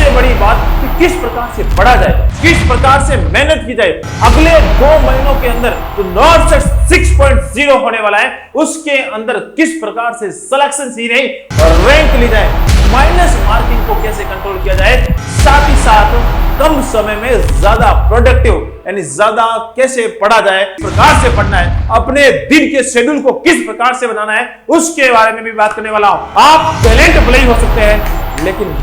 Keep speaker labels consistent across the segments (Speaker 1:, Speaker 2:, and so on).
Speaker 1: सबसे बड़ी बात कि किस प्रकार से पढ़ा जाए, किस प्रकार से मेहनत की जाए। अगले 2 महीनों के अंदर जो नॉर्थ सेट 6.0 होने वाला है उसके अंदर किस प्रकार से सिलेक्शन ही नहीं और रैंक ली जाए, माइनस मार्किंग को कैसे कंट्रोल किया जाए, साथ ही साथ कम समय में ज्यादा प्रोडक्टिव यानी ज्यादा कैसे पढ़ा जाए, किस प्रकार से पढ़ना है, अपने दिन के शेड्यूल को किस प्रकार से बनाना है, उसके बारे में भी बात करने वाला हूं। आप टैलेंट भले ही हो सकते हैं लेकिन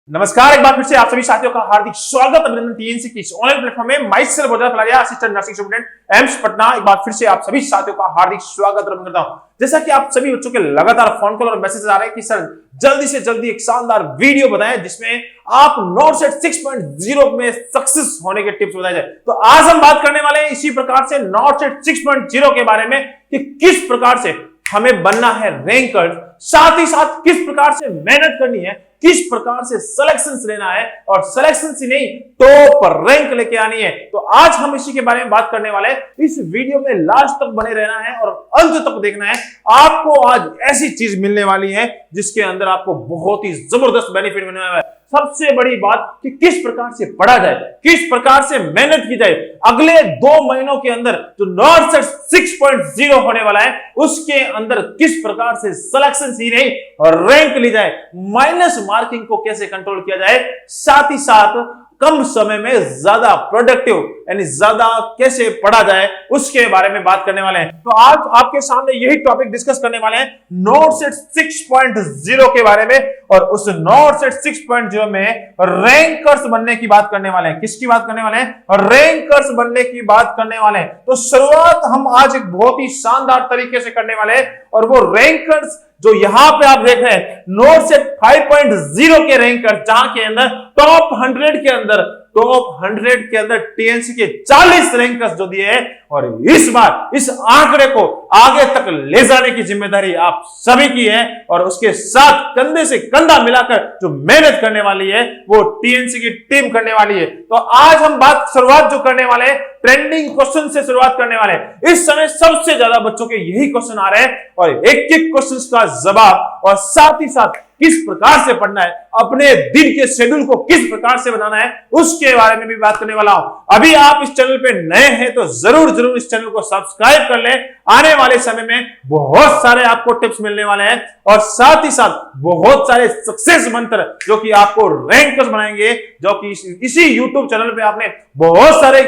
Speaker 1: नमस्कार, एक बार फिर से आप सभी साथियों का हार्दिक स्वागत अभिनंदन टीएनसी की इस ऑनलाइन प्लेटफॉर्म में। Myself Phalaria, assistant nursing student AIIMS Patna. एक बार फिर से आप सभी साथियों का हार्दिक स्वागत करता हूं। जैसा कि आप सभी बच्चों के लगातार फोन कॉल और मैसेज आ रहे हैं कि सर जल्दी से जल्दी एक शानदार वीडियो बताएं जिसमें आप नॉर्थ सेट 6.0 में सक्सेस होने के टिप्स बताए जाए। तो आज हम बात करने वाले हैं इसी प्रकार से नॉर्थ सेट 6.0 के बारे में कि किस प्रकार से हमें बनना है रैंकर, साथ ही साथ किस प्रकार से मेहनत करनी है, किस प्रकार से सिलेक्शंस लेना है और सिलेक्शंस ही नहीं टॉप रैंक लेके आनी है। तो आज हम इसी के बारे में बात करने वाले हैं। इस वीडियो में लास्ट तक बने रहना है और अंत तक देखना है। आपको आज ऐसी चीज मिलने वाली है जिसके अंदर आपको बहुत ही जबरदस्त बेनिफिट मिलने वाला है। सबसे बड़ी बात कि किस प्रकार से पढ़ा जाए, किस प्रकार से मेहनत की जाए। अगले 2 महीनों के अंदर जो नॉर्थ सेट 6.0 होने वाला है उसके अंदर किस प्रकार से सिलेक्शन ही नहीं और रैंक ली जाए, माइनस मार्किंग को कैसे कंट्रोल किया जाए, साथ ही साथ कम समय में ज्यादा प्रोडक्टिव यानी ज्यादा कैसे पढ़ा जाए उसके बारे में बात करने वाले हैं। तो आज आपके सामने यही टॉपिक डिस्कस करने वाले हैं नॉर्थ सेट 6.0 के बारे में। और उस नॉर्थ सेट 6.0 में रैंकर्स बनने की बात करने वाले हैं। किसकी बात करने वाले हैं? रैंकर्स बनने की बात करने वाले हैं। तो शुरुआत हम आज एक बहुत ही शानदार तरीके से करने वाले हैं और वो रैंकर्स जो यहां पे आप देख रहे हैं नॉर्थ सेट 5.0 के रैंकर, जहां के अंदर टॉप 100 के अंदर टीएनसी के 40 रैंकर्स जो दिए हैं। और इस बार इस आंकड़े को आगे तक ले जाने की जिम्मेदारी आप सभी की है और उसके साथ कंधे से कंधा मिलाकर जो मेहनत करने वाली है वो टीएनसी की टीम करने वाली है। तो आज हम शुरुआत जो करने वाले हैं ट्रेंडिंग क्वेश्चन से शुरुआत करने वाले हैं। इस समय सबसे ज्यादा बच्चों के यही क्वेश्चन आ रहे हैं और एक एक क्वेश्चन का जवाब और साथ ही साथ किस प्रकार से पढ़ना है, अपने दिन के शेड्यूल को किस प्रकार से बनाना है उसके बारे में भी बात करने वाला हूं। अभी आप इस चैनल पे नए हैं तो जरूर इस चैनल को सब्सक्राइब कर लें। आने वाले समय में बहुत सारे आपको टिप्स मिलने वाले हैं और साथ ही साथ बहुत सारे सक्सेस मंत्र जो कि आपको रैंकर्स बनाएंगे, जो कि इसी यूट्यूब चैनल पे आपने बहुत सारे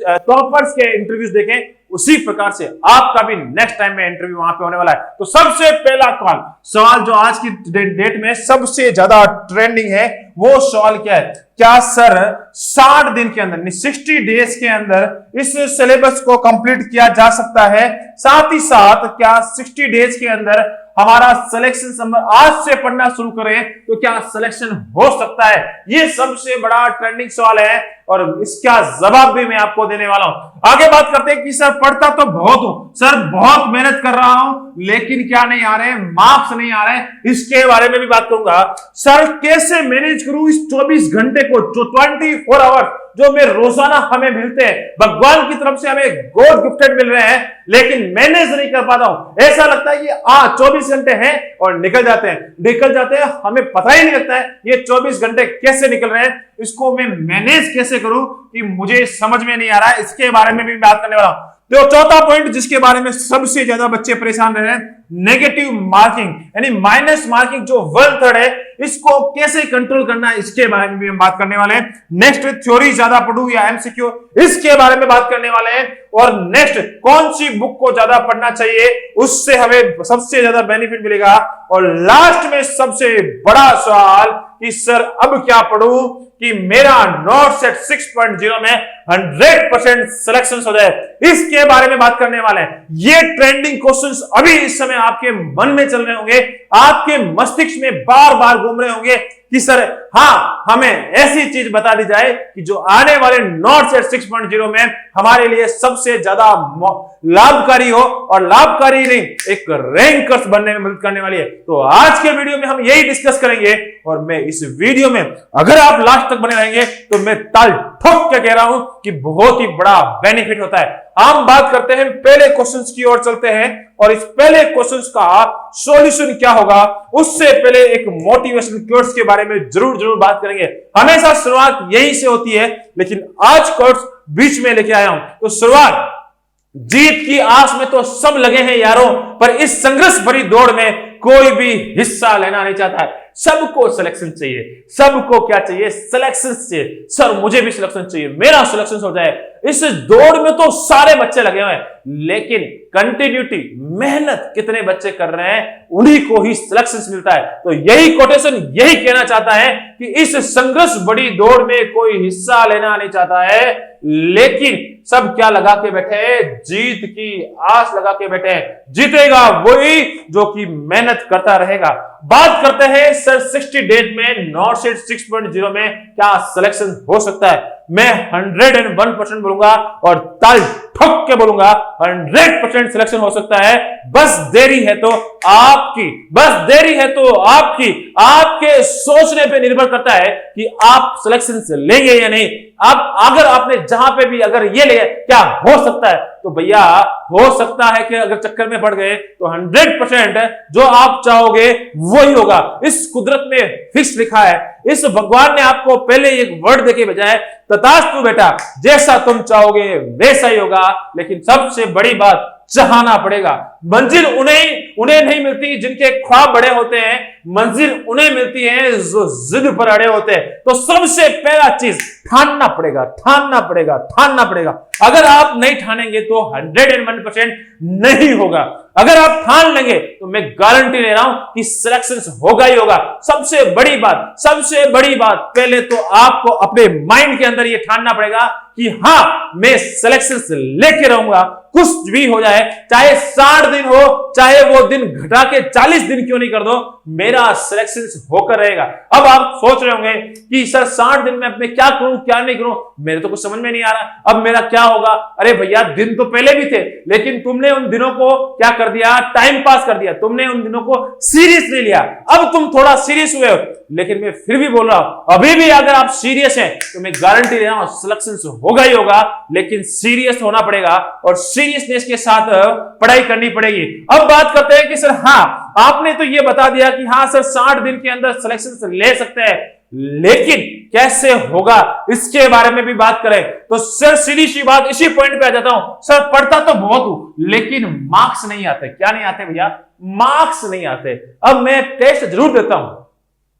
Speaker 1: टॉपर्स के इंटरव्यूज देखें, उसी प्रकार से आपका भी नेक्स्ट टाइम में इंटरव्यू वहां पे होने वाला है। तो सबसे पहला सवाल जो आज की डेट में सबसे ज्यादा ट्रेंडिंग है वो सवाल क्या है? क्या सर 60 दिन के अंदर 60 डेज के अंदर इस सिलेबस को कंप्लीट किया जा सकता है? साथ ही साथ क्या 60 डेज के अंदर हमारा सिलेक्शन नंबर आज से पढ़ना शुरू करें तो क्या सिलेक्शन हो सकता है? ये सबसे बड़ा ट्रेंडिंग सवाल है और इसका जवाब भी मैं आपको देने वाला हूं। आगे बात करते हैं कि सर पढ़ता तो बहुत हूं, सर बहुत मेहनत कर रहा हूं लेकिन क्या नहीं आ रहे, मार्क्स नहीं आ रहे, इसके बारे में भी बात करूंगा। सर कैसे मैनेज करूं इस 24 घंटे को, जो 24 आवर जो हमें रोजाना हमें मिलते हैं, भगवान की तरफ से हमें गॉड गिफ्टेड मिल रहे हैं, लेकिन मैनेज नहीं कर पाता हूं। ऐसा लगता है कि 24 घंटे हैं और निकल जाते हैं, हमें पता ही नहीं लगता है ये 24 घंटे कैसे निकल रहे हैं, इसको मैं मैनेज कैसे करूं कि मुझे समझ में नहीं आ रहा है। इसके बारे में भी बात करने वाला हूं। तो चौथा पॉइंट जिसके बारे में सबसे ज्यादा बच्चे परेशान रह रहे हैं, नेगेटिव मार्किंग यानी माइनस मार्किंग जो 1/3 है, इसको कैसे कंट्रोल करना है इसके बारे में भी हम बात करने वाले हैं। नेक्स्ट थ्योरी ज्यादा पढ़ूं या एमसीक्यू, इसके बारे में बात करने वाले हैं। और नेक्स्ट कौन सी बुक को ज्यादा पढ़ना चाहिए, उससे हमें सबसे ज्यादा बेनिफिट मिलेगा। और लास्ट में सबसे बड़ा सवाल कि सर अब क्या पढ़ूं कि मेरा नॉर्थ सेट 6.0 में 100% सिलेक्शन हो जाए, इसके बारे में बात करने वाले हैं। ये ट्रेंडिंग क्वेश्चंस अभी इस समय आपके मन में चल रहे होंगे, आपके मस्तिष्क में बार बार घूम रहे होंगे कि सर हाँ हमें ऐसी चीज बता दी जाए कि जो आने वाले नॉर्थ सेट 6.0 में हमारे लिए सबसे ज्यादा लाभकारी हो, और लाभकारी नहीं एक रैंकर्स बनने में मदद करने वाली है। तो आज के वीडियो में हम यही डिस्कस करेंगे और मैं इस वीडियो में अगर आप लास्ट तक बने रहेंगे तो मैं ताल ठोक के कह रहा हूं कि बहुत ही बड़ा बेनिफिट होता है। हम बात करते हैं पहले क्वेश्चंस की ओर चलते हैं और इस पहले क्वेश्चंस का सॉल्यूशन क्या होगा उससे पहले एक मोटिवेशनल कोट्स के बारे में जरूर बात करेंगे। हमेशा शुरुआत यहीं से होती है, लेकिन आज कोट्स बीच में लेके आया हूं। तो शुरुआत जीत की आस में तो सब लगे हैं यारों, पर इस संघर्ष भरी दौड़ में कोई भी हिस्सा लेना नहीं चाहता है। सबको सिलेक्शन चाहिए। सबको क्या चाहिए? सिलेक्शन चाहिए। सर मुझे भी सिलेक्शन चाहिए, मेरा सिलेक्शन हो जाए। इस दौड़ में तो सारे बच्चे लगे हुए हैं, लेकिन कंटिन्यूटी मेहनत कितने बच्चे कर रहे हैं उन्हीं को ही सिलेक्शन मिलता है। तो यही कोटेशन यही कहना चाहता है कि इस संघर्ष बड़ी दौड़ में कोई हिस्सा लेना नहीं चाहता है, लेकिन सब क्या लगा के बैठे हैं? जीत की आस लगा के बैठे हैं। जीतेगा वही जो कि मेहनत करता रहेगा। बात करते हैं सर 60 डेज में नॉर्थ 6.0 में क्या सिलेक्शन हो सकता है। मैं 101% बोलूंगा और ताल ठोक के बोलूंगा 100% सिलेक्शन हो सकता है। बस देरी है तो आपकी, बस देरी है तो आपके सोचने पे निर्भर करता है कि आप सिलेक्शन लेंगे या नहीं। अब अगर आपने जहां पे भी अगर ये लिया क्या हो सकता है, तो भैया हो सकता है कि अगर चक्कर में पड़ गए तो 100% जो आप चाहोगे वही होगा। इस कुदरत में फिक्स लिखा है। इस भगवान ने आपको पहले एक वर्ड देके भेजा है, तथास्तु बेटा, जैसा तुम चाहोगे वैसा ही होगा। लेकिन सबसे बड़ी बात, चाहना पड़ेगा। मंजिल उन्हें नहीं मिलती जिनके ख्वाब बड़े होते हैं, मंजिल उन्हें मिलती है जो जिद पर अड़े होते हैं। तो सबसे पहला चीज ठानना पड़ेगा। अगर आप नहीं ठानेंगे तो 101% नहीं होगा। अगर आप ठान लेंगे तो मैं गारंटी ले रहा हूं कि सिलेक्शन होगा ही होगा। सबसे बड़ी बात पहले तो आपको अपने माइंड के अंदर ये ठानना पड़ेगा कि हां मैं सिलेक्शन लेके रहूंगा, कुछ भी हो जाए, चाहे 60 दिन हो, चाहे वो दिन घटा के 40 दिन क्यों नहीं कर दो, मेरा सिलेक्शन होकर रहेगा। अब आप सोच रहे होंगे कि सर 60 दिन में अपने क्या करूं क्या नहीं करूं, मेरे तो कुछ समझ में नहीं आ रहा, अब मेरा क्या होगा। अरे भैया दिन तो पहले भी थे, लेकिन तुमने उन दिनों को क्या कर दिया? टाइम पास कर दिया। तुमने उन दिनों को सीरियस नहीं लिया। अब तुम थोड़ा सीरियस हुए हो, लेकिन मैं फिर भी बोल रहा हूं, अभी भी अगर आप सीरियस हैं तो मैं गारंटी दे रहा हूं सिलेक्शन होगा ही होगा। लेकिन सीरियस होना पड़ेगा और सीरियसनेस के साथ पढ़ाई करनी पड़ेगी। अब बात करते हैं कि सर हां आपने तो ये बता दिया कि हां सर 60 दिन के अंदर सिलेक्शन ले सकते हैं, लेकिन कैसे होगा इसके बारे में भी बात करें। तो सर सीधी सी बात इसी पॉइंट पे आ जाता हूं, सर पढ़ता तो बहुत हूं लेकिन मार्क्स नहीं आते। क्या नहीं आते भैया? मार्क्स नहीं आते। अब मैं टेस्ट जरूर देता हूं,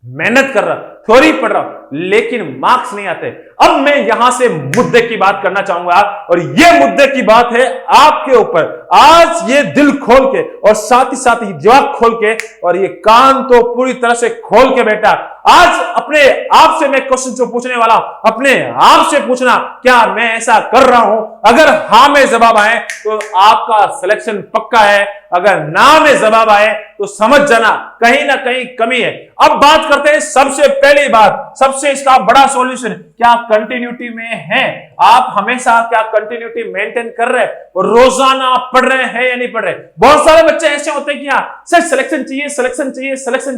Speaker 1: मेहनत कर रहा, थ्योरी पढ़ रहा हूं, लेकिन मार्क्स नहीं आते। अब मैं यहां से मुद्दे की बात करना चाहूंगा और यह मुद्दे की बात है आपके ऊपर। आज ये दिल खोल के और साथ ही दिमाग खोल के और ये कान तो पूरी तरह से खोल के बैठा, आज अपने आप से मैं क्वेश्चन जो पूछने वाला हूं, अपने आप से पूछना क्या मैं ऐसा कर रहा हूं। अगर हां में जवाब आए तो आपका सिलेक्शन पक्का है, अगर ना में जवाब आए तो समझ जाना कहीं ना कहीं कमी है। अब बात करते हैं सबसे पहली बात, सबसे इसका बड़ा सॉल्यूशन, क्या कंटिन्यूटी में है? आप हमेशा क्या कंटिन्यूटी मेंटेन कर रहे हैं, रोजाना पढ़ रहे हैं या नहीं पढ़ रहे? बहुत सारे बच्चे ऐसे होते हैं कि हाँ सर सिलेक्शन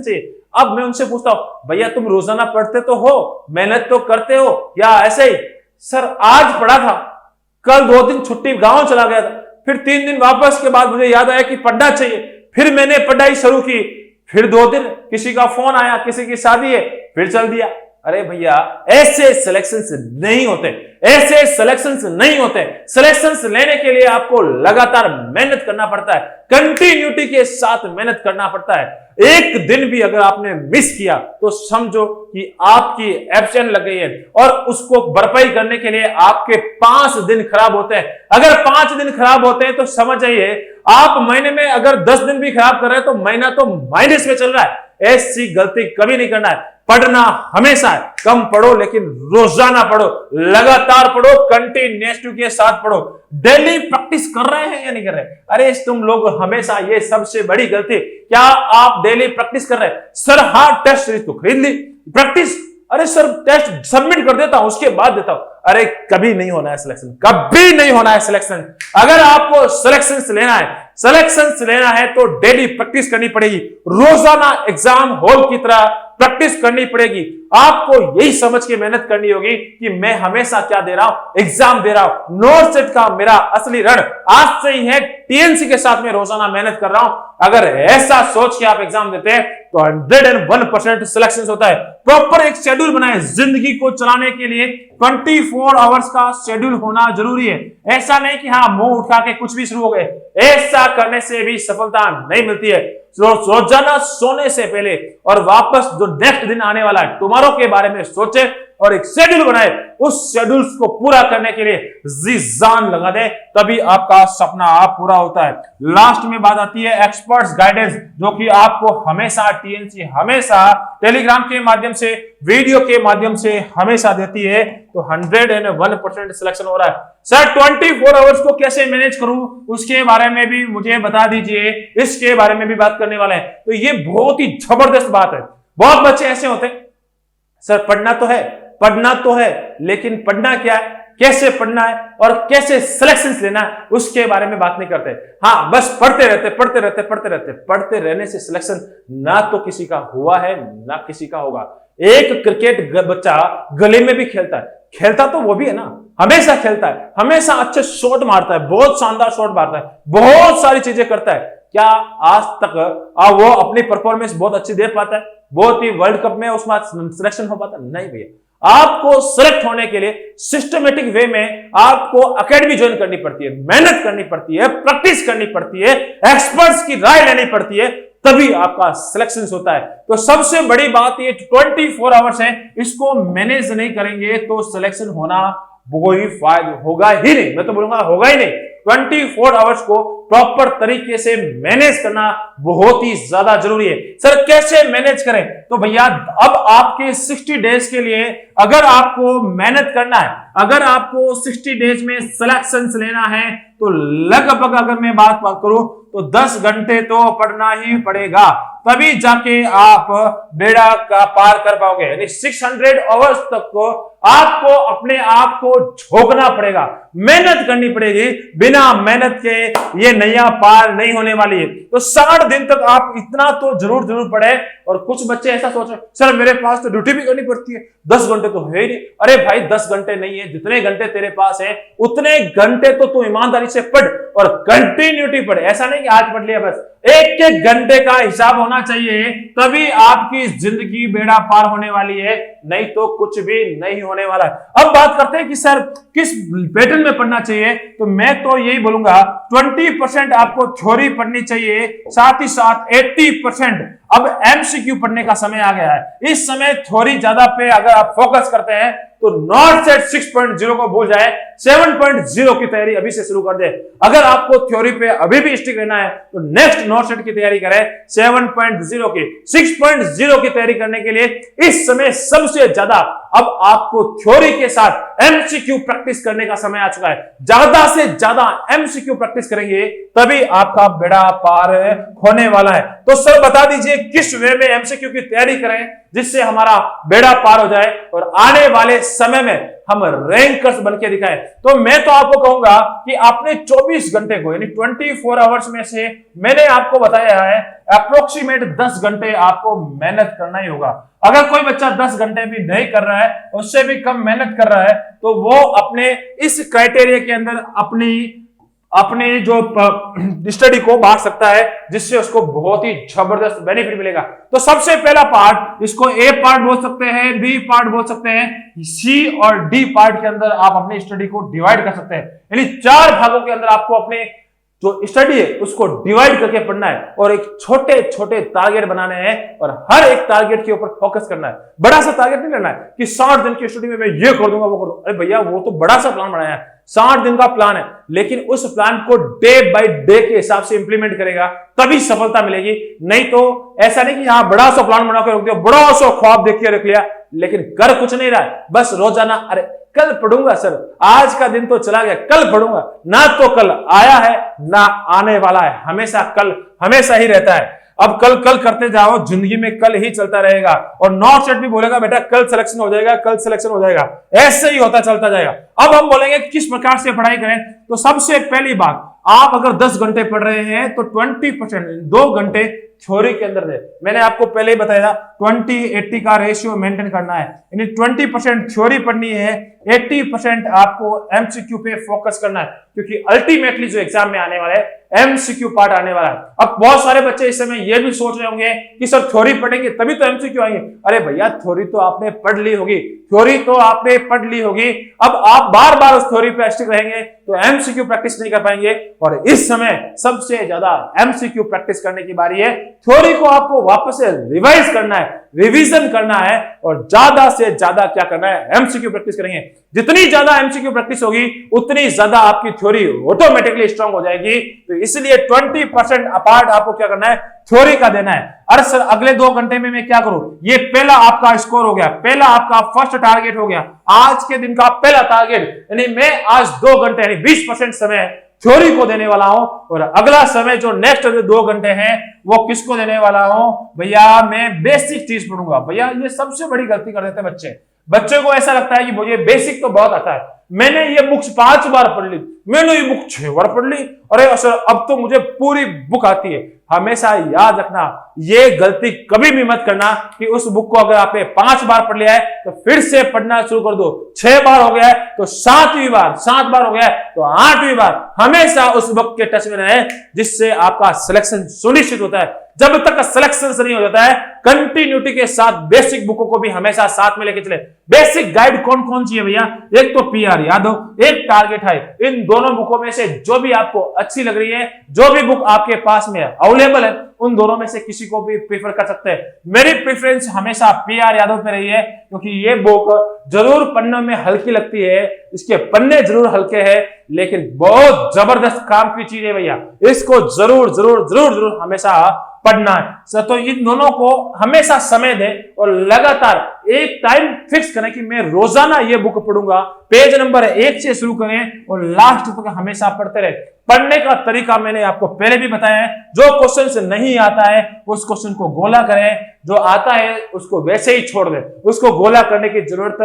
Speaker 1: चाहिए। अब मैं उनसे पूछता हूं, भैया तुम रोजाना पढ़ते तो हो, मेहनत तो करते हो, या ऐसे ही? सर आज पढ़ा था, कल 2 दिन छुट्टी गांव चला गया था, फिर 3 दिन वापस के बाद मुझे याद आया कि पढ़ना चाहिए, फिर मैंने पढ़ाई शुरू की, फिर 2 दिन किसी का फोन आया, किसी की शादी है, फिर चल दिया। अरे भैया ऐसे सिलेक्शंस नहीं होते। सिलेक्शंस लेने के लिए आपको लगातार मेहनत करना पड़ता है, कंटिन्यूटी के साथ मेहनत करना पड़ता है। एक दिन भी अगर आपने मिस किया तो समझो कि आपकी एब्सेंट लग गई है, और उसको भरपाई करने के लिए आपके 5 दिन खराब होते हैं। अगर 5 दिन खराब होते हैं तो समझ जाइए आप महीने में अगर 10 दिन भी खराब कर रहे हैं तो महीना तो माइनस में चल रहा है। ऐसी गलती कभी नहीं करना है। पढ़ना हमेशा है, कम पढ़ो लेकिन रोजाना पढ़ो, लगातार पढ़ो, कंटिन्यूटी के साथ पढ़ो। डेली प्रैक्टिस कर रहे हैं या नहीं कर रहे? अरे तुम लोग हमेशा, ये सबसे बड़ी गलती, क्या आप डेली प्रैक्टिस कर रहे हैं? सर हाँ टेस्ट सीरीज तो खरीद ली, प्रैक्टिस, अरे सर टेस्ट सबमिट कर देता हूं उसके बाद देता हूं। अरे कभी नहीं होना है सिलेक्शन, कभी नहीं होना है सिलेक्शन। अगर आपको सिलेक्शन लेना है तो डेली प्रैक्टिस करनी पड़ेगी। रोजाना एग्जाम हॉल की तरह प्रैक्टिस करनी पड़ेगी। आपको यही समझ के मेहनत करनी होगी कि मैं हमेशा क्या दे रहा हूं, एग्जाम दे रहा हूं। नॉर्थ सेट का मेरा असली रण आज से ही है, टीएनसी के साथ में रोजाना मेहनत कर रहा हूं। अगर ऐसा सोच के आप एग्जाम देते हैं तो 101% सिलेक्शन होता है। प्रॉपर एक शेड्यूल बनाए, जिंदगी को चलाने के लिए 24 आवर्स का शेड्यूल होना जरूरी है। ऐसा नहीं कि हाँ मुंह उठा के कुछ भी शुरू हो गए, ऐसा करने से भी सफलता नहीं मिलती है। रोजाना सोने से पहले और वापस जो नेक्स्ट दिन आने वाला है टुमारो के बारे में सोचे और एक शेड्यूल बनाए। उस शेड्यूल को पूरा करने के लिए जी जान लगा दे, तभी आपका सपना आप पूरा होता है। लास्ट में बात आती है एक्सपर्ट्स गाइडेंस, जो कि आपको हमेशा टीएनसी हमेशा टेलीग्राम के माध्यम से, वीडियो के माध्यम से हमेशा देती है। तो 101% सिलेक्शन हो रहा है। सर 24 आवर्स को कैसे मैनेज करूं, उसके बारे में भी मुझे बता दीजिए, इसके बारे में भी बात करने वाले हैं। तो ये बहुत ही जबरदस्त बात है। बहुत बच्चे ऐसे होते हैं, सर पढ़ना तो है, लेकिन पढ़ना क्या है, कैसे पढ़ना है और कैसे सिलेक्शंस लेना है, उसके बारे में बात नहीं करते। हाँ, बस पढ़ते रहने से सिलेक्शन ना तो किसी का हुआ है ना किसी का होगा। एक क्रिकेट बच्चा गली में भी खेलता तो वो भी है ना, हमेशा खेलता है, हमेशा अच्छे शॉट मारता है, बहुत शानदार शॉट मारता है, बहुत सारी चीजें करता है। क्या आज तक वो अपनी परफॉर्मेंस बहुत अच्छी दे पाता है? बहुत ही वर्ल्ड कप में उसमें सिलेक्शन हो पाता? नहीं भैया। आपको सिलेक्ट होने के लिए सिस्टमेटिक वे में आपको एकेडमी ज्वाइन करनी पड़ती है, मेहनत करनी पड़ती है, प्रैक्टिस करनी पड़ती है, एक्सपर्ट्स की राय लेनी पड़ती है, तभी आपका सिलेक्शन होता है। तो सबसे बड़ी बात ये 24 आवर्स है, इसको मैनेज नहीं करेंगे तो सिलेक्शन होना कोई फायदा होगा ही नहीं। मैं तो बोलूंगा होगा ही नहीं। 24 आवर्स को प्रॉपर तरीके से मैनेज करना बहुत ही ज्यादा जरूरी है। सर कैसे मैनेज करें? तो भैया अब आपके 60 डेज के लिए अगर आपको मेहनत करना है, अगर आपको 60 डेज में सिलेक्शंस लेना है, तो लगभग अगर मैं बात करूं तो 10 घंटे तो पढ़ना ही पड़ेगा, तभी जाके आप बेड़ा का पार कर पाओगे। यानी 600 आवर्स तक को आपको अपने आप को झोंकना पड़ेगा, मेहनत करनी पड़ेगी। बिना मेहनत के ये नैया पार नहीं होने वाली है। तो 60 दिन तक आप इतना तो जरूर पढ़े। और कुछ बच्चे ऐसा सोच रहे, सर मेरे पास तो ड्यूटी भी करनी पड़ती है, 10 घंटे तो है ही नहीं। अरे भाई 10 घंटे नहीं है, जितने घंटे तेरे पास है उतने घंटे तो तू ईमानदारी से पढ़ और कंटिन्यूटी पढ़। ऐसा नहीं कि आज पढ़ लिया बस, एक घंटे का हिसाब होना चाहिए, तभी आपकी जिंदगी बेड़ा पार होने वाली है, नहीं तो कुछ भी नहीं होने वाला है। अब बात करते हैं कि सर किस पैटर्न में पढ़ना चाहिए। तो मैं तो यही बोलूंगा 20% आपको थ्योरी पढ़नी चाहिए, साथ ही साथ 80% अब एमसीक्यू पढ़ने का समय आ गया है। इस समय थ्योरी ज्यादा पे अगर आप फोकस करते हैं तो नॉर्थ सेट 6.0 को भूल जाए, 7.0 की तैयारी अभी से शुरू कर दे। अगर आपको थ्योरी पे अभी भी स्टिक रहना है तो नेक्स्ट नॉर्थ सेट की तैयारी करें 7.0 की। 6.0 की तैयारी करने के लिए इस समय सबसे ज्यादा अब आपको थ्योरी के साथ एमसीक्यू प्रैक्टिस करने का समय आ चुका है। ज्यादा से ज्यादा एमसीक्यू प्रैक्टिस करेंगे तभी आपका बेड़ा पार होने वाला है। तो सर बता दीजिए किस वे में एमसीक्यू की तैयारी करें जिससे हमारा बेड़ा पार हो जाए और आने वाले समय में हम रैंकर्स बनके दिखाएं। तो मैं तो आपको कहूंगा कि आपने 24 घंटे को यानी 24 आवर्स में से मैंने आपको बताया है अप्रोक्सीमेट 10 घंटे आपको मेहनत करना ही होगा। अगर कोई बच्चा 10 घंटे भी नहीं कर रहा है, उससे भी कम मेहनत कर रहा है, तो वो अपने इस क्राइटेरिया के अंदर अपनी जो स्टडी को बांट सकता है, जिससे उसको बहुत ही जबरदस्त बेनिफिट मिलेगा। तो सबसे पहला पार्ट, इसको ए पार्ट बोल सकते हैं, बी पार्ट बोल सकते हैं, सी और डी पार्ट के अंदर आप अपनी स्टडी को डिवाइड कर सकते हैं। यानी 4 भागों के अंदर आपको अपने जो स्टडी है उसको डिवाइड करके पढ़ना है और एक छोटे छोटे टारगेट बनाने हैं और हर एक टारगेट के ऊपर फोकस करना है। बड़ा सा टारगेट नहीं लेना है कि 60 दिन की स्टडी में मैं ये कर दूंगा वो कर दूंगा। अरे भैया वो तो बड़ा सा प्लान बनाया है, 60 दिन का प्लान है, लेकिन उस प्लान को डे बाय डे के हिसाब से इंप्लीमेंट करेगा तभी सफलता मिलेगी। नहीं तो ऐसा नहीं कि हाँ बड़ा सा प्लान बना के रख दिया, बड़ा सा ख्वाब देख के रख लिया, लेकिन कर कुछ नहीं रहा है, बस रोजाना अरे कल पढ़ूंगा सर, आज का दिन तो चला गया, कल पढ़ूंगा, ना तो कल आया है ना आने वाला है, हमेशा कल हमेशा ही रहता है। अब कल कल करते जाओ, जिंदगी में कल ही चलता रहेगा। और नॉर्थ सेट भी बोलेगा बेटा कल सिलेक्शन हो जाएगा, कल सिलेक्शन हो जाएगा, ऐसे ही होता चलता जाएगा। अब हम बोलेंगे किस प्रकार से पढ़ाई करें। तो सबसे पहली बात, आप अगर 10 घंटे पढ़ रहे हैं तो 20% 2 घंटे थ्योरी के अंदर थे। मैंने आपको पहले ही बताया 20-80 का रेशियो मेंटेन करना है, यानी 20% थ्योरी पढ़नी है, 80% आपको एमसीक्यू पे फोकस करना है, क्योंकि अल्टीमेटली जो एग्जाम में आने वाला है एमसीक्यू पार्ट आने वाला है। अब बहुत सारे बच्चे इस समय ये भी सोच रहे होंगे कि सर थ्योरी पढ़ेंगे तभी तो एमसीक्यू आएंगे। अरे भैया थ्योरी तो आपने पढ़ ली होगी, थ्योरी तो आपने पढ़ ली होगी, अब आप बार बार उस थ्योरी पे स्टिक रहेंगे तो एमसीक्यू प्रैक्टिस नहीं कर पाएंगे। और इस समय सबसे ज्यादा एमसीक्यू प्रैक्टिस करने की बारी है। थ्योरी को आपको वापस से रिवाइज करना है, रिवीजन करना है, और ज्यादा से ज्यादा क्या करना है, एमसीक्यू प्रैक्टिस करेंगे। जितनी ज्यादा एमसीक्यू प्रैक्टिस होगी उतनी ज्यादा आपकी थ्योरी ऑटोमेटिकली स्ट्रांग हो जाएगी। तो इसलिए 20% अपार्ट आपको क्या करना है, थ्योरी का देना है। अरे सर अगले 2 घंटे में मैं क्या करूं, ये पहला आपका स्कोर हो गया, पहला आपका फर्स्ट टारगेट हो गया, आज के दिन का पहला टारगेट, यानी मैं आज 2 घंटे यानी 20% समय थ्योरी को देने वाला हूं, और अगला समय जो नेक्स्ट 2 घंटे हैं वो किसको देने वाला हूं, भैया मैं बेसिक चीज पढ़ूंगा। भैया ये सबसे बड़ी गलती कर देते हैं बच्चे को ऐसा लगता है कि मुझे बेसिक तो बहुत आता है, मैंने ये बुक्स 5 बार पढ़ ली, मैंने ये बुक 6 बार पढ़ ली, अरे सर अब तो मुझे पूरी बुक आती है। हमेशा याद रखना, ये गलती कभी भी मत करना कि उस बुक को अगर आपने 5 बार पढ़ लिया है तो फिर से पढ़ना शुरू कर दो, 6 बार हो गया है तो 7वीं बार, 7 बार हो गया है तो 8वीं बार, हमेशा उस बुक के टच में रहे, जिससे आपका सिलेक्शन सुनिश्चित होता है। जब तक सिलेक्शन नहीं हो जाता है, कंटिन्यूटी के साथ बेसिक बुकों को भी हमेशा साथ में लेके चले। बेसिक गाइड कौन कौन सी है भैया, एक तो पीआर यादव, एक टारगेट हाई। इन दोनों बुकों में से जो भी आपको अच्छी लग रही है, जो भी बुक आपके पास में अवेलेबल है, उन दोनों में से किसी को भी प्रेफर कर सकते हैं। मेरी प्रेफरेंस हमेशा पीआर यादव पे रही है, क्योंकि ये बुक जरूर पन्नों में हल्की लगती है, इसके पन्ने जरूर हल्के हैं, लेकिन बहुत जबरदस्त काम की चीज है भैया, इसको जरूर जरूर जरूर जरूर हमेशा पढ़ना है। तो इन दोनों को हमेशा समय दें और लगातार एक टाइम फिक्स करें कि मैं रोजाना ये बुक पढ़ूंगा। पेज नंबर 1 से शुरू करें और लास्ट तक हमेशा पढ़ते रहे। पढ़ने का तरीका मैंने आपको पहले भी बताया है, जो क्वेश्चन से नहीं आता है उस क्वेश्चन को गोला करें, जो आता है उसको वैसे ही छोड़ दें, उसको गोला करने की जरूरत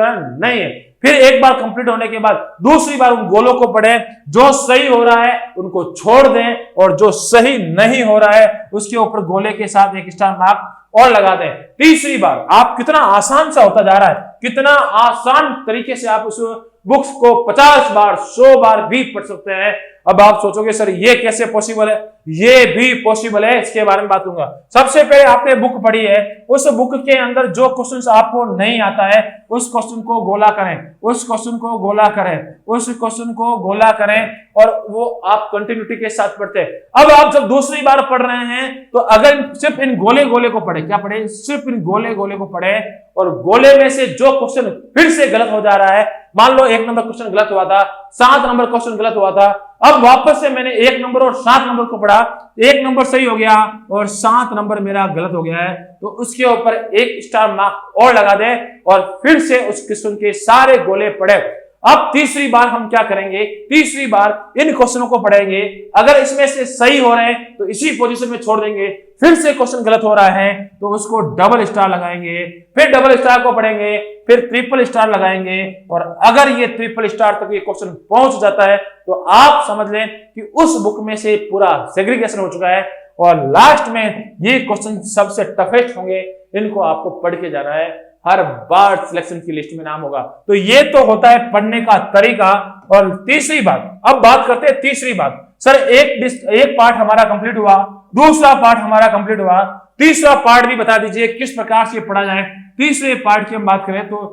Speaker 1: नहीं है। फिर एक बार कंप्लीट होने के बाद दूसरी बार उन गोलों को पढ़ें, जो सही हो रहा है उनको छोड़ दें, और जो सही नहीं हो रहा है उसके ऊपर गोले के साथ एक स्टार मार्क और लगा दें। तीसरी बार आप कितना आसान सा होता जा रहा है, कितना आसान तरीके से आप उस बुक्स को 50 बार 100 बार भी पढ़ सकते हैं। अब आप सोचोगे सर ये कैसे पॉसिबल है, ये भी पॉसिबल है, इसके बारे में बात करूंगा। सबसे पहले आपने बुक पढ़ी है, उस बुक के अंदर जो क्वेश्चंस आपको नहीं आता है उस क्वेश्चन को गोला करें, उस क्वेश्चन को गोला करें, उस क्वेश्चन को गोला करें, और वो आप कंटिन्यूटी के साथ पढ़ते हैं। अब आप जब दूसरी बार पढ़ रहे हैं तो अगर सिर्फ इन गोले गोले को पढ़े, क्या पढ़े, सिर्फ इन गोले गोले को पढ़े, और गोले में से जो क्वेश्चन फिर से गलत हो जा रहा है, मान लो 1 नंबर क्वेश्चन गलत हुआ था, 7 नंबर क्वेश्चन गलत हुआ था, अब वापस से मैंने 1 नंबर और 7 नंबर को पढ़ा, 1 नंबर सही हो गया और 7 नंबर मेरा गलत हो गया है, तो उसके ऊपर 1 स्टार मार्क और लगा दे, और फिर से उस क्वेश्चन के सारे गोले पढ़े। अब तीसरी बार हम क्या करेंगे, तीसरी बार इन क्वेश्चनों को पढ़ेंगे, अगर इसमें से सही हो रहे हैं तो इसी पोजीशन में छोड़ देंगे, फिर से क्वेश्चन गलत हो रहा है तो उसको डबल स्टार लगाएंगे, फिर डबल स्टार को पढ़ेंगे, फिर ट्रिपल स्टार लगाएंगे, और अगर ये ट्रिपल स्टार तक ये क्वेश्चन पहुंच जाता है तो आप समझ लें कि उस बुक में से पूरा सेग्रीगेशन हो चुका है, और लास्ट में ये क्वेश्चन सबसे टफेस्ट होंगे, इनको आपको पढ़ के जाना है, हर बार सिलेक्शन की लिस्ट में नाम होगा। तो ये तो होता है पढ़ने का तरीका। और तीसरी बात, अब बात करते हैं तीसरी बात, सर एक पार्ट हमारा कंप्लीट हुआ, दूसरा पार्ट हमारा कंप्लीट हुआ, तीसरा पार्ट भी बता दीजिए किस प्रकार से पढ़ा जाए। तीसरे पार्ट की हम बात करें तो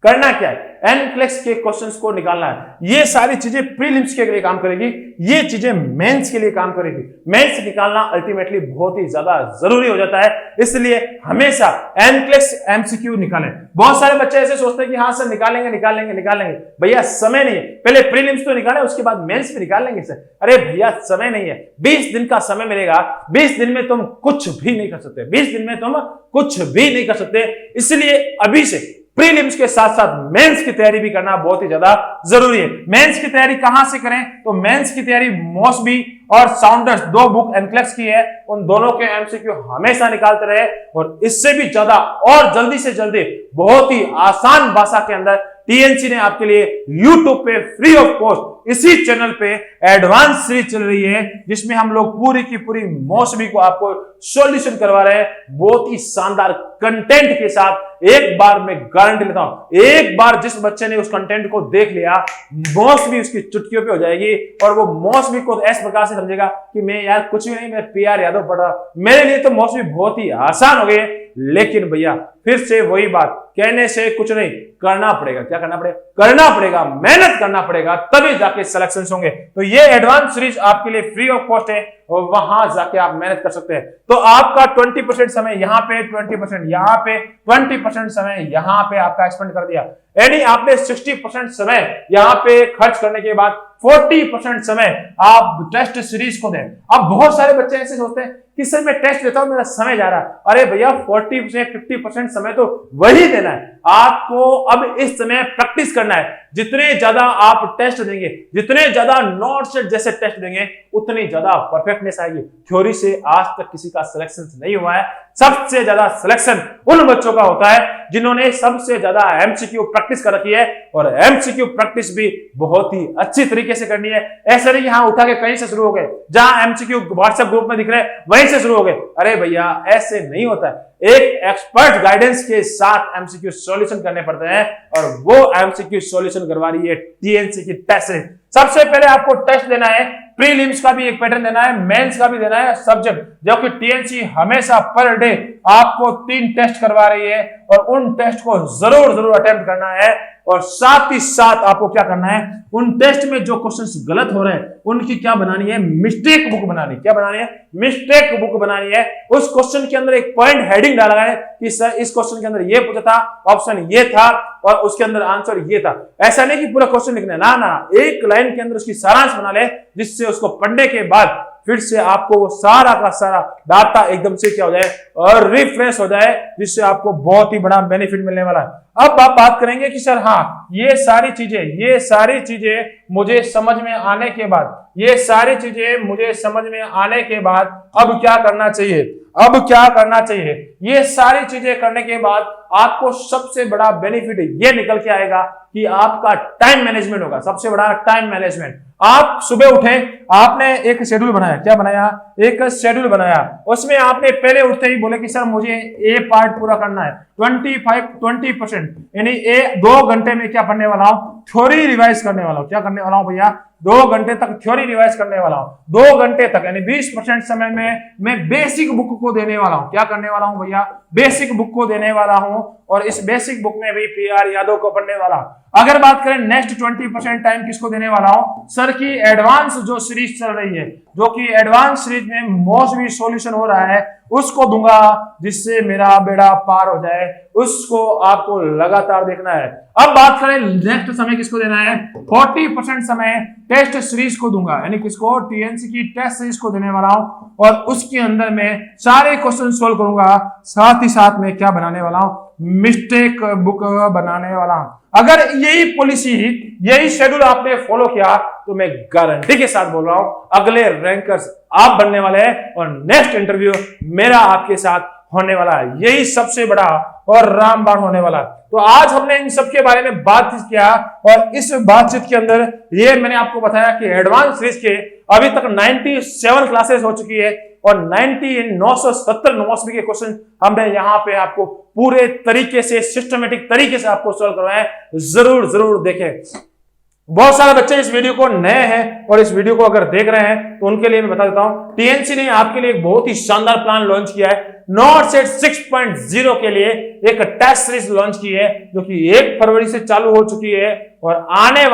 Speaker 1: करना क्या है, एनक्लेक्स के क्वेश्चंस को निकालना है। ये सारी चीजें प्रीलिम्स के लिए काम करेगी, ये चीजें मेंस के लिए काम करेगी। मेंस निकालना अल्टीमेटली बहुत ही ज्यादा जरूरी हो जाता है, इसलिए हमेशा एनक्लेक्स एमसीक्यू निकालें। बहुत सारे बच्चे ऐसे सोचते हैं कि हाँ सर निकालेंगे निकालेंगे निकालेंगे, भैया समय नहीं है, पहले प्रीलिम्स तो निकालें उसके बाद मेंस भी निकाल लेंगे सर। अरे भैया समय नहीं है, 20 दिन का समय मिलेगा, 20 दिन में तुम कुछ भी नहीं कर सकते, 20 दिन में तुम कुछ भी नहीं कर सकते। इसलिए अभी से प्रीलिम्स के साथ साथ मेंस की तैयारी भी करना बहुत ही ज्यादा जरूरी है। मेंस की तैयारी कहां से करें, तो मेंस की तैयारी मॉसबी और साउंडर्स 2 बुक एनक्लेक्स की है, उन दोनों के एमसीक्यू हमेशा निकालते रहे, और इससे भी ज्यादा और जल्दी से जल्दी बहुत ही आसान भाषा के अंदर टीएनसी ने आपके लिए यूट्यूब पे फ्री ऑफ कॉस्ट इसी चैनल पे एडवांस सीरीज चल रही है, जिसमें हम लोग पूरी की पूरी मौसमी को आपको सॉल्यूशन करवा रहे हैं, बहुत ही शानदार कंटेंट के साथ। एक बार मैं गारंटी लेता हूं, एक बार जिस बच्चे ने उस कंटेंट को देख लिया, मौसमी उसकी चुटकियों पे हो जाएगी और वो मौसमी को इस प्रकार से समझेगा कि मैं यार कुछ भी नहीं, मैं पीआर यादव पढ़ रहा, मेरे लिए तो मौसमी बहुत ही आसान हो गई है। लेकिन भैया फिर से वही बात, कहने से कुछ नहीं, करना पड़ेगा। क्या करना पड़ेगा? करना पड़ेगा, मेहनत करना पड़ेगा, तभी जाके सिलेक्शन होंगे। तो ये एडवांस सीरीज आपके लिए फ्री ऑफ कॉस्ट है और वहां जाके आप मेहनत कर सकते हैं। तो आपका 20% समय यहाँ पे, 20% यहाँ पे, 20% समय यहाँ पे आपका एक्सपेंड कर दिया, यानी आपने 60% समय यहाँ पे खर्च करने के बाद 40% समय आप टेस्ट सीरीज को दें। अब बहुत सारे बच्चे ऐसे सोचते हैं कि सर मैं टेस्ट देता हूं, मेरा समय जा रहा है। अरे भैया 40 से 50% समय तो वही देना है आपको। अब इस समय प्रैक्टिस करना है। जितने ज्यादा आप टेस्ट देंगे, जितने ज्यादा नोट सेट जैसे टेस्ट देंगे, उतनी ज्यादा परफेक्टनेस आएगी। थ्योरी से आज तक किसी का सिलेक्शन नहीं हुआ है। सबसे ज्यादा सिलेक्शन उन बच्चों का होता है जिन्होंने सबसे ज्यादा एमसीक्यू प्रैक्टिस कर रखी है, और एमसीक्यू प्रैक्टिस भी बहुत ही अच्छी तरीके से करनी है। ऐसा नहीं यहां उठा के कहीं से शुरू हो गए, जहां एमसीक्यू व्हाट्सएप ग्रुप में दिख रहे हैं वहीं से शुरू हो गए। अरे भैया ऐसे नहीं होता है। एक एक्सपर्ट गाइडेंस के साथ एमसीक्यू सॉल्यूशन करने पड़ते हैं, और वो एमसीक्यू सॉल्यूशन करवा रही है टीएनसी की टेस्ट सीरीज। सबसे पहले आपको टेस्ट देना है, प्रीलिम्स का भी एक पैटर्न देना है, मेंस का भी देना है, सब्जेक्ट, जो कि टीएनसी हमेशा पर डे आपको 3 टेस्ट करवा रही है, और उन टेस्ट को जरूर अटेम्प्ट करना है। और साथ ही साथ आपको क्या करना है, उन टेस्ट में जो क्वेश्चंस गलत हो रहे हैं उनकी क्या बनानी है, मिस्टेक बुक बनानी। क्या बनानी है? मिस्टेक बुक बनानी है। उस क्वेश्चन के अंदर एक पॉइंट हेडिंग डाला है कि सर इस क्वेश्चन के अंदर ये पूछा था, ऑप्शन ये था और उसके अंदर आंसर ये था। ऐसा नहीं कि पूरा क्वेश्चन लिखना है, ना, एक लाइन के अंदर उसकी सारांश बना ले, जिससे उसको पढ़ने के बाद फिर से आपको वो सारा का सारा डाटा एकदम से क्या हो जाए और रिफ्रेश हो जाए, जिससे आपको बहुत ही बड़ा बेनिफिट मिलने वाला है। अब आप बात करेंगे कि सर हाँ, ये सारी चीजें मुझे समझ में आने के बाद, अब क्या करना चाहिए? ये सारी चीजें करने के बाद आपको सबसे बड़ा बेनिफिट ये निकल के आएगा कि आपका टाइम मैनेजमेंट होगा। सबसे बड़ा टाइम मैनेजमेंट। आप सुबह उठे, आपने एक शेड्यूल बनाया। क्या बनाया? एक शेड्यूल बनाया। उसमें आपने पहले उठते ही बोले कि सर मुझे ए पार्ट पूरा करना है, 20% यानी 2 घंटे में क्या पढ़ने वाला हूं? थ्योरी रिवाइज करने वाला हूं। क्या करने वाला हूं भैया? 2 घंटे तक थ्योरी रिवाइज करने वाला हूं। 2 घंटे तक यानी 20% समय में मैं बेसिक बुक को देने वाला हूं। क्या करने वाला हूं भैया? बेसिक बुक को देने वाला हूं, और इस बेसिक बुक में भी पीआर यादव को पढ़ने वाला हूं। अगर बात करें नेक्स्ट 20% टाइम किसको देने वाला हूं? सर की एडवांस जो सीरीज चल रही है, जो कि एडवांस सीरीज में मौसमी सॉल्यूशन हो रहा है, उसको दूंगा, जिससे मेरा बेड़ा पार हो जाए। उसको आपको लगातार देखना है। अब बात करें नेक्स्ट समय किसको देना है? 40% समय टेस्ट सीरीज को दूंगा, यानी किसको? टीएनसी की टेस्ट सीरीज को देने वाला हूं, और उसके अंदर में सारे क्वेश्चन सोल्व करूंगा। साथ ही साथ में क्या बनाने वाला हूं? मिस्टेक बुक बनाने वाला हूं। अगर यही पॉलिसी, यही शेड्यूल आपने फॉलो किया, तो मैं गारंटी के साथ बोल रहा हूं अगले रैंकर्स आप बनने वाले हैं, और नेक्स्ट इंटरव्यू मेरा आपके साथ होने वाला है। यही सबसे बड़ा और रामबाण होने वाला है। तो आज हमने इन सब के बारे में बातचीत किया, और इस बातचीत के अंदर ये मैंने आपको बताया कि एडवांस सीरीज के अभी तक 97 क्लासेस हो चुकी है, और 970 मौसमी के क्वेश्चन हमने यहाँ पे आपको पूरे तरीके से, सिस्टमेटिक तरीके से आपको सॉल्व करवाए। जरूर देखें। बहुत सारे बच्चे इस वीडियो को नए हैं, और इस वीडियो को अगर देख रहे हैं तो उनके लिए मैं बता देता हूं, टीएनसी ने आपके लिए एक बहुत ही शानदार प्लान लॉन्च किया है। नॉट सेट 6.0 के लिए एक टेस्ट सीरीज लॉन्च की है, जो कि 1 फरवरी से चालू हो चुकी है, और आने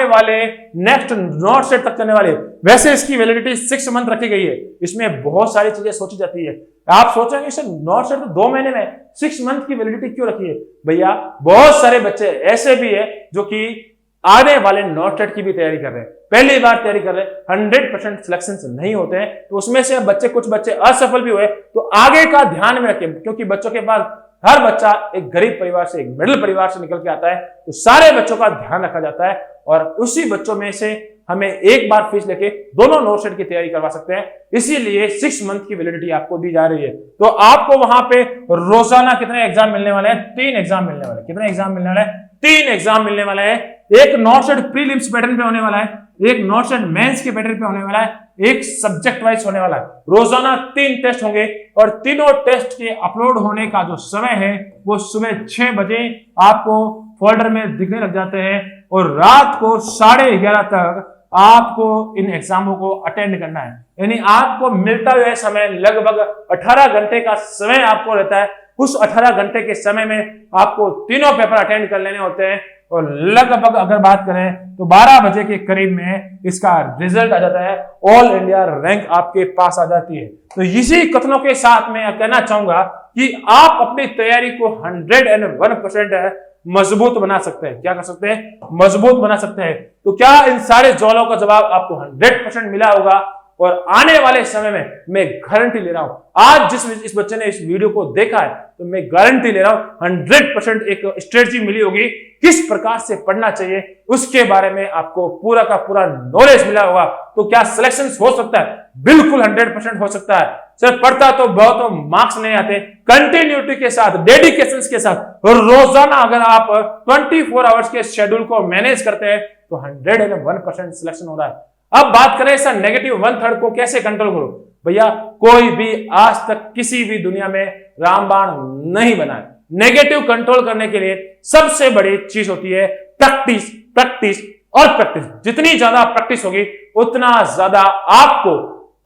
Speaker 1: वाले नेक्स्ट नॉट सेट तक चलने वाले। वैसे इसकी वैलिडिटी 6 मंथ रखी गई है। इसमें बहुत सारी चीजें सोची जाती है। आप सोचेंगे सर नॉट सेट तो 2 महीने में, 6 मंथ की वैलिडिटी क्यों रखी है? भैया बहुत सारे बच्चे ऐसे भी है जो कि आने वाले नॉट सेट की भी तैयारी कर रहे हैं, पहली बार तैयारी कर रहे हैं, 100% सिलेक्शन नहीं होते हैं, तो उसमें से कुछ बच्चे असफल भी हुए। तो आगे का ध्यान में रखें, क्योंकि बच्चों के पास हर बच्चा एक गरीब परिवार से, एक मिडिल परिवार से निकल के आता है, तो सारे बच्चों का ध्यान रखा जाता है, और उसी बच्चों में से हमें एक बार फीस लेके दोनों नोट सेट की तैयारी करवा सकते हैं। इसीलिए 6 मंथ की वैलिडिटी आपको दी जा रही है। तो आपको वहां पे रोजाना कितने एग्जाम मिलने वाले हैं? 3 एग्जाम मिलने वाले। कितने एग्जाम मिलने वाले हैं? 3 एग्जाम मिलने वाला है। एक नॉर्थ साइड प्रीलिम्स पैटर्न पे होने वाला है, एक नॉर्थ साइड मेंस के पैटर्न पे होने वाला है, एक सब्जेक्ट वाइज होने वाला है। रोजाना 3 टेस्ट होंगे और तीनों टेस्ट के अपलोड होने का जो समय है वो सुबह 6 बजे आपको फोल्डर में दिखने लग जाते हैं और रात को 11:30 तक आपको इन एग्जामों को अटेंड करना है। यानी आपको मिलता हुआ समय लगभग 18 घंटे का समय आपको रहता है। उस 18 घंटे के समय में आपको तीनों पेपर अटेंड कर लेने होते हैं और लगभग अगर बात करें तो 12 बजे के करीब में इसका रिजल्ट आ जाता है, ऑल इंडिया रैंक आपके पास आ जाती है। तो इसी कथनों के साथ मैं कहना चाहूंगा कि आप अपनी तैयारी को 101% मजबूत बना सकते हैं। क्या कर सकते हैं? मजबूत बना सकते हैं। तो क्या इन सारे सवालों का जवाब आपको 100% मिला होगा? और आने वाले समय में मैं गारंटी ले रहा हूं, आज जिस इस बच्चे ने इस वीडियो को देखा है तो मैं गारंटी ले रहा हूं 100% एक स्ट्रेटजी मिली होगी किस प्रकार से पढ़ना चाहिए, उसके बारे में आपको पूरा का पूरा नॉलेज मिला होगा। तो क्या सिलेक्शन हो सकता है? बिल्कुल 100% हो सकता है। सिर्फ पढ़ता तो बहुत मार्क्स नहीं आते, कंटिन्यूटी के साथ, डेडिकेशन के साथ और रोजाना अगर आप 24 आवर्स के शेड्यूल को मैनेज करते हैं तो 101% सिलेक्शन हो रहा है। अब बात करें इस नेगेटिव 1/3 को कैसे कंट्रोल करो। भैया कोई भी आज तक किसी भी दुनिया में रामबाण नहीं बना है। नेगेटिव कंट्रोल करने के लिए सबसे बड़ी चीज होती है प्रैक्टिस, प्रैक्टिस और प्रैक्टिस। जितनी ज्यादा प्रैक्टिस होगी उतना ज्यादा आपको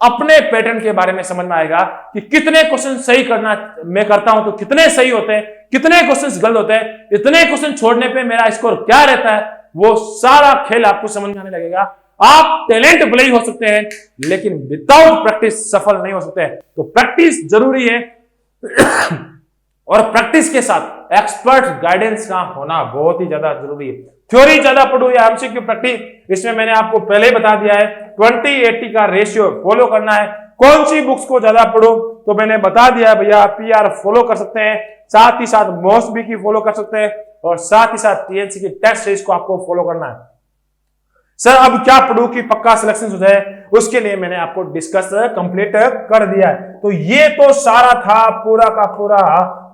Speaker 1: अपने पैटर्न के बारे में समझ में आएगा कि कितने क्वेश्चन सही करना मैं करता हूं तो कितने सही होते हैं, कितने क्वेश्चन गलत होते हैं, इतने क्वेश्चन छोड़ने पे मेरा स्कोर क्या रहता है, वो सारा खेल आपको समझ में आने लगेगा। आप टैलेंट भले ही हो सकते हैं लेकिन विदाउट प्रैक्टिस सफल नहीं हो सकते हैं। तो प्रैक्टिस जरूरी है और प्रैक्टिस के साथ एक्सपर्ट गाइडेंस का होना बहुत ही ज्यादा जरूरी है। थ्योरी ज्यादा पढ़ो या एमसीक्यू प्रैक्टिस, इसमें मैंने आपको पहले ही बता दिया है 20-80 का रेशियो फॉलो करना है। कौन सी बुक्स को ज्यादा पढ़ो तो मैंने बता दिया है भैया, पीआर फॉलो कर सकते हैं, साथ ही साथ मॉसबी की फॉलो कर सकते हैं और साथ ही साथ टीएनसी की टेस्ट सीरीज को आपको फॉलो करना है। सर अब क्या पढ़ूं कि पक्का सिलेक्शन हो जाए, उसके लिए मैंने आपको डिस्कस कंप्लीट कर दिया है। तो ये तो सारा था पूरा का पूरा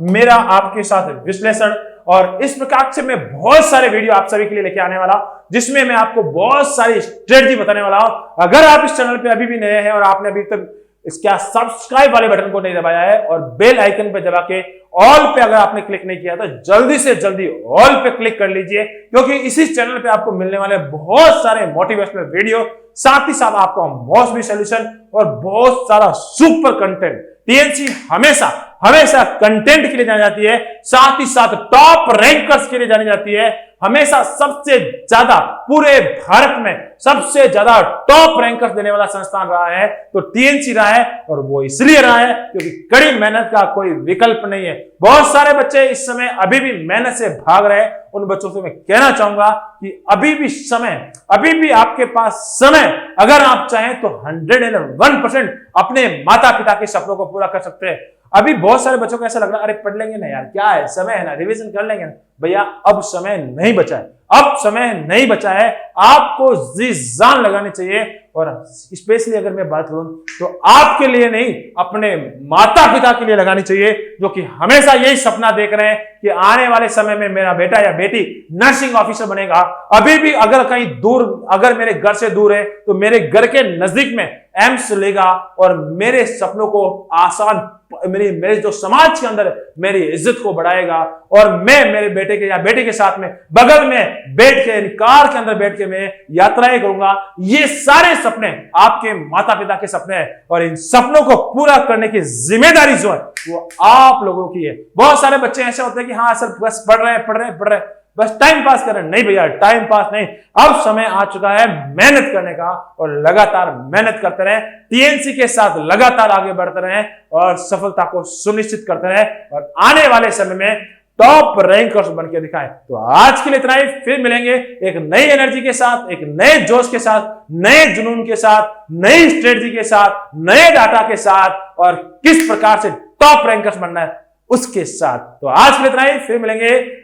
Speaker 1: मेरा आपके साथ विश्लेषण और इस प्रकार से मैं बहुत सारे वीडियो आप सभी के लिए लेके आने वाला जिसमें मैं आपको बहुत सारी स्ट्रेटजी बताने वाला हूं। अगर आप इस चैनल पे अभी भी नए हैं और आपने अभी तक इसका सब्सक्राइब वाले बटन को नहीं दबाया है और बेल आइकन पे दबा के ऑल पे अगर आपने क्लिक नहीं किया तो जल्दी से जल्दी ऑल पे क्लिक कर लीजिए, क्योंकि इसी चैनल पे आपको मिलने वाले बहुत सारे मोटिवेशनल वीडियो, साथ ही साथ आपको मॉसबी सॉल्यूशन और बहुत सारा सुपर कंटेंट। टीएनसी हमेशा हमेशा कंटेंट के लिए जानी जाती है, साथ ही साथ टॉप रैंकर्स के लिए जानी जाती है। हमेशा सबसे ज्यादा पूरे भारत में सबसे ज्यादा टॉप रैंकर्स देने वाला संस्थान रहा है तो टीएनसी रहा है और वो इसलिए रहा है क्योंकि कड़ी मेहनत का कोई विकल्प नहीं है। बहुत सारे बच्चे इस समय अभी भी मेहनत से भाग रहे हैं, उन बच्चों से मैं कहना चाहूंगा कि अभी भी समय, अभी भी आपके पास समय, अगर आप चाहें तो 101% अपने माता पिता के सपनों को पूरा कर सकते हैं। अभी बहुत सारे बच्चों को ऐसा लग रहा है अरे पढ़ लेंगे ना यार, क्या है, समय है ना, रिवीजन कर लेंगे ना। भैया अब समय नहीं बचा है, अब समय नहीं बचा है, आपको जी जान लगानी चाहिए। और स्पेशली अगर मैं बात करूं तो आपके लिए नहीं, अपने माता पिता के लिए लगानी चाहिए, जो कि हमेशा यही सपना देख रहे हैं कि आने वाले समय में मेरा बेटा या बेटी नर्सिंग ऑफिसर बनेगा। अभी भी अगर कहीं दूर, अगर मेरे घर से दूर है तो मेरे घर के नजदीक में एम्स लेगा और मेरे सपनों को आसान, मेरे जो समाज के अंदर मेरी इज्जत को बढ़ाएगा और मैं मेरे बेटे के या बेटी के साथ में बगल में बैठ के, कार के अंदर बैठ के मैं यात्राएं करूंगा। ये सारे सपने आपके माता पिता के सपने हैं और इन सपनों को पूरा करने की जिम्मेदारी जो है वो आप लोगों की है। बहुत सारे बच्चे ऐसे होते हैं कि हाँ सर बस पढ़ रहे हैं बस टाइम पास कर रहे हैं। नहीं भैया, टाइम पास नहीं, अब समय आ चुका है मेहनत करने का और लगातार मेहनत करते रहें, टीएनसी के साथ लगातार आगे बढ़ते रहें और सफलता को सुनिश्चित करते रहें और आने वाले समय में टॉप रैंकर्स बन के दिखाएं। तो आज के लिए इतना ही, फिर मिलेंगे एक नई एनर्जी के साथ, एक नए जोश के साथ, नए जुनून के साथ, नई स्ट्रेटजी के साथ, नए डाटा के साथ और किस प्रकार से टॉप रैंकर्स बनना है उसके साथ। तो आज के लिए इतना ही, फिर मिलेंगे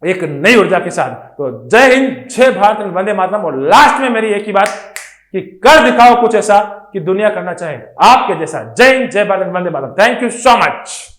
Speaker 1: एक नई ऊर्जा के साथ। तो जय हिंद, जय भारत, वंदे मातरम। और लास्ट में मेरी एक ही बात कि कर दिखाओ कुछ ऐसा कि दुनिया करना चाहे आपके जैसा। जय हिंद, जय भारत, वंदे मातरम। Thank you so much.